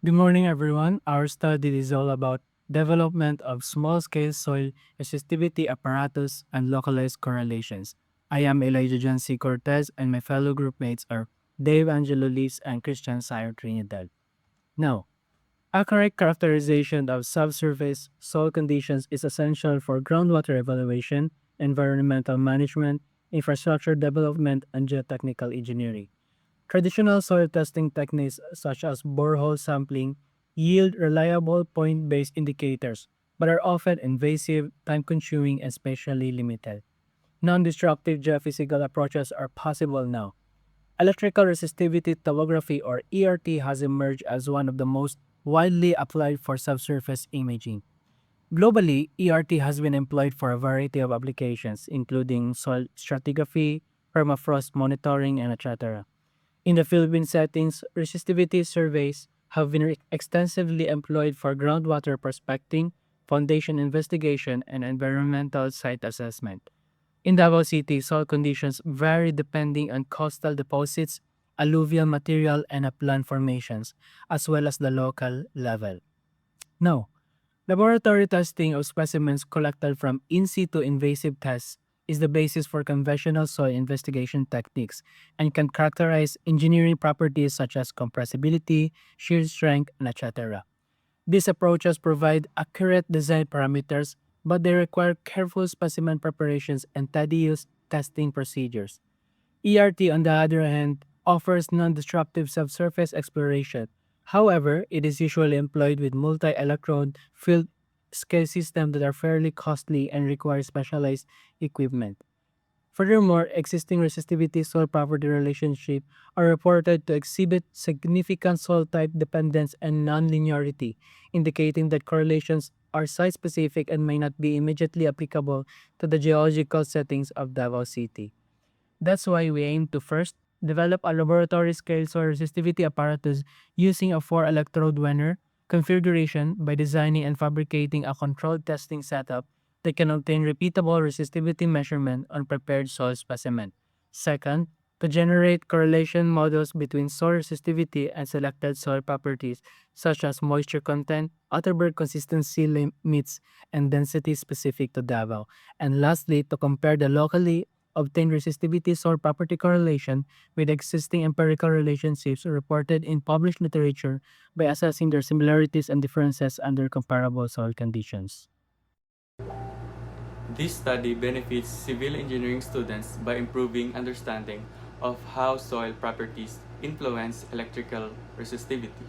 Good morning, everyone. Our study is all about development of small-scale soil resistivity apparatus and localized correlations. I am Elijah John C. Cortez, and my fellow groupmates are Dave Angelo Lees and Christian Sayo Trinidad. Now, accurate characterization of subsurface soil conditions is essential for groundwater evaluation, environmental management, infrastructure development, and geotechnical engineering. Traditional soil testing techniques such as borehole sampling yield reliable point-based indicators, but are often invasive, time-consuming, and spatially limited. Non-destructive geophysical approaches are possible now. Electrical resistivity tomography or ERT has emerged as one of the most widely applied for subsurface imaging. Globally, ERT has been employed for a variety of applications, including soil stratigraphy, permafrost monitoring, and etc. In the Philippine settings, resistivity surveys have been extensively employed for groundwater prospecting, foundation investigation, and environmental site assessment. In Davao City, soil conditions vary depending on coastal deposits, alluvial material, and upland formations, as well as the local level. Now, laboratory testing of specimens collected from in situ invasive tests is the basis for conventional soil investigation techniques and can characterize engineering properties such as compressibility, shear strength, and etc. These approaches provide accurate design parameters, but they require careful specimen preparations and tedious testing procedures. ERT, on the other hand, offers non-disruptive subsurface exploration. However, it is usually employed with multi-electrode field scale systems that are fairly costly and require specialized equipment. Furthermore, existing resistivity soil property relationships are reported to exhibit significant soil type dependence and nonlinearity, indicating that correlations are site specific and may not be immediately applicable to the geological settings of Davao City. That's why we aim to first develop a laboratory scale soil resistivity apparatus using a 4 electrode Wenner configuration by designing and fabricating a controlled testing setup that can obtain repeatable resistivity measurement on prepared soil specimen. Second, to generate correlation models between soil resistivity and selected soil properties such as moisture content, Atterberg consistency limits, and density specific to Davao. And lastly, to compare the locally obtain resistivity soil property correlation with existing empirical relationships reported in published literature by assessing their similarities and differences under comparable soil conditions. This study benefits civil engineering students by improving understanding of how soil properties influence electrical resistivity.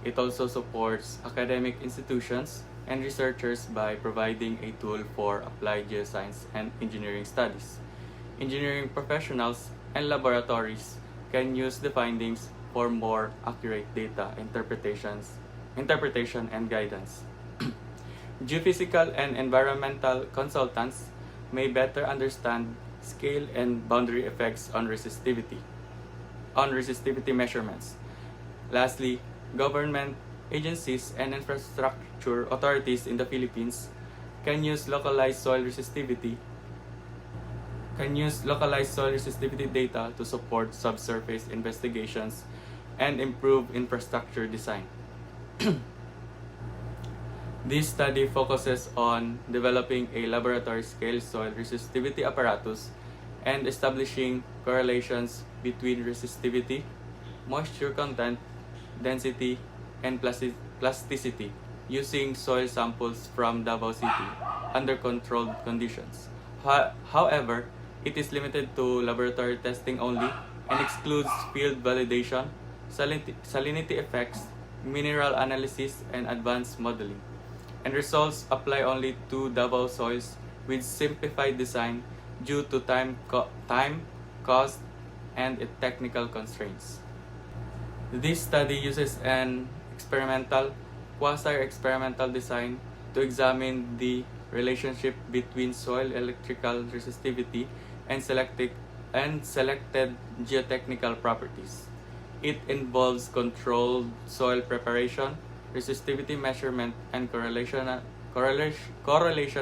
It also supports academic institutions and researchers by providing a tool for applied geoscience and engineering studies. Engineering professionals and laboratories can use the findings for more accurate data interpretation and guidance. Geophysical and environmental consultants may better understand scale and boundary effects on resistivity measurements. Lastly, government agencies and infrastructure authorities in the Philippines can use localized soil resistivity data to support subsurface investigations and improve infrastructure design. This study focuses on developing a laboratory-scale soil resistivity apparatus and establishing correlations between resistivity, moisture content, density, and plasticity using soil samples from Davao City under controlled conditions. However, it is limited to laboratory testing only and excludes field validation, salinity effects, mineral analysis, and advanced modeling. And results apply only to Davao soils with simplified design due to time, cost, and technical constraints. This study uses an quasi-experimental design to examine the relationship between soil electrical resistivity and selected geotechnical properties. It involves controlled soil preparation, resistivity measurement, and correlation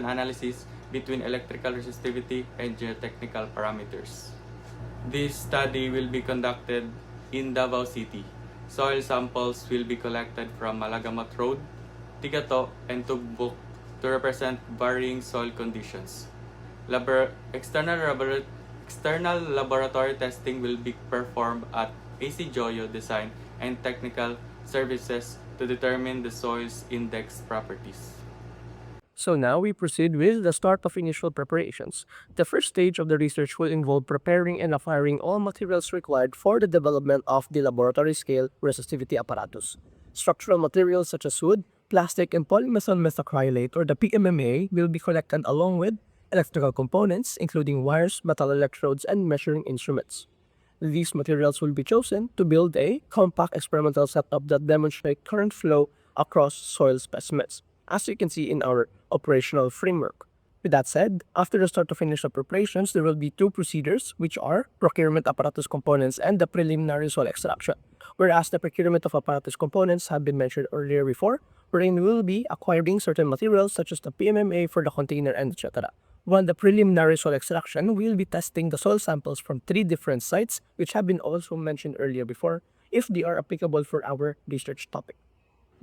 analysis between electrical resistivity and geotechnical parameters. This study will be conducted in Davao City Soil samples will be collected from Malagamat Road, Tigato, and Tugbuk to represent varying soil conditions. Labor- external, labor- external laboratory testing will be performed at AC Joyo Design and Technical Services to determine the soil's index properties. So now we proceed with the start of initial preparations. The first stage of the research will involve preparing and acquiring all materials required for the development of the laboratory scale resistivity apparatus. Structural materials such as wood, plastic, and polymethyl methacrylate or the PMMA will be collected along with electrical components including wires, metal electrodes, and measuring instruments. These materials will be chosen to build a compact experimental setup that demonstrates current flow across soil specimens, as you can see in our operational framework. With that said, after the start of initial preparations, there will be two procedures, which are procurement apparatus components and the preliminary soil extraction. Whereas the procurement of apparatus components have been mentioned earlier before, wherein we will be acquiring certain materials such as the PMMA for the container and etc. While the preliminary soil extraction, we'll be testing the soil samples from three different sites, which have been also mentioned earlier before, if they are applicable for our research topic.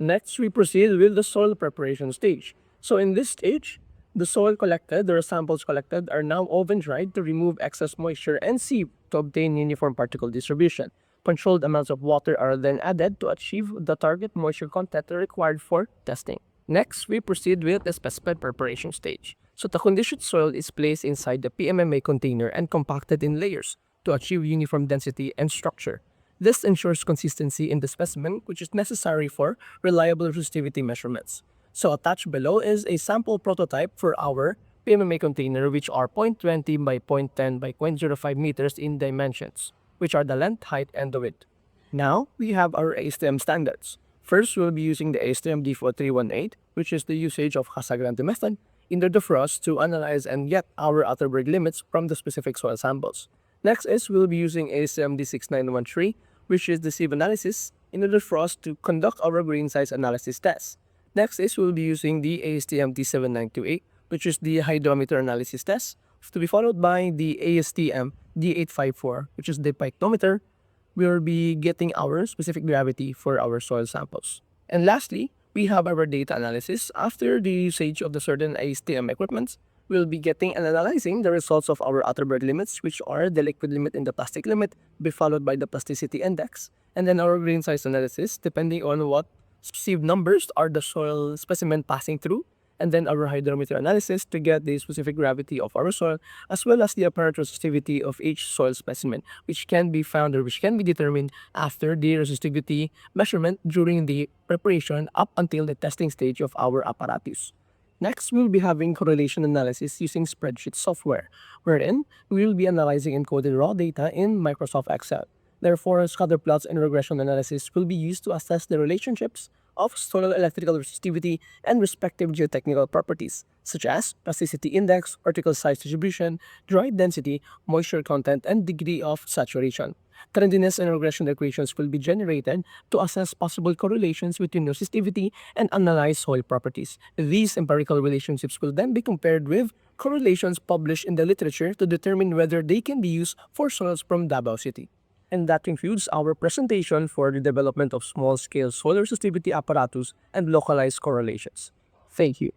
Next, we proceed with the soil preparation stage. So in this stage, the soil collected or samples collected are now oven dried to remove excess moisture and sieve to obtain uniform particle distribution. Controlled amounts of water are then added to achieve the target moisture content required for testing. Next, we proceed with the specimen preparation stage. So the conditioned soil is placed inside the PMMA container and compacted in layers to achieve uniform density and structure. This ensures consistency in the specimen, which is necessary for reliable resistivity measurements. So attached below is a sample prototype for our PMMA container, which are 0.20 by 0.10 by 0.05 meters in dimensions, which are the length, height, and the width. Now, we have our ASTM standards. First, we'll be using the ASTM D4318, which is the usage of Casagrande method in the defrost to analyze and get our Atterberg limits from the specific soil samples. Next is we'll be using ASTM D6913, which is the sieve analysis in order for us to conduct our grain size analysis test. Next is we'll be using the ASTM D7928, which is the hydrometer analysis test, to be followed by the ASTM D854, which is the pycnometer. We'll be getting our specific gravity for our soil samples. And lastly, we have our data analysis. After the usage of the certain ASTM equipment, we'll be getting and analyzing the results of our Atterberg limits, which are the liquid limit and the plastic limit, be followed by the plasticity index, and then our grain size analysis, depending on what sieve numbers are the soil specimen passing through, and then our hydrometer analysis to get the specific gravity of our soil, as well as the apparent resistivity of each soil specimen, which can be found or which can be determined after the resistivity measurement during the preparation up until the testing stage of our apparatus. Next, we'll be having correlation analysis using spreadsheet software, wherein we will be analyzing encoded raw data in Microsoft Excel. Therefore, scatter plots and regression analysis will be used to assess the relationships of soil electrical resistivity and respective geotechnical properties, such as plasticity index, particle size distribution, dry density, moisture content, and degree of saturation. Trendiness and regression equations will be generated to assess possible correlations between resistivity and analyze soil properties. These empirical relationships will then be compared with correlations published in the literature to determine whether they can be used for soils from Davao City. And that concludes our presentation for the development of small-scale soil resistivity apparatus and localized correlations. Thank you.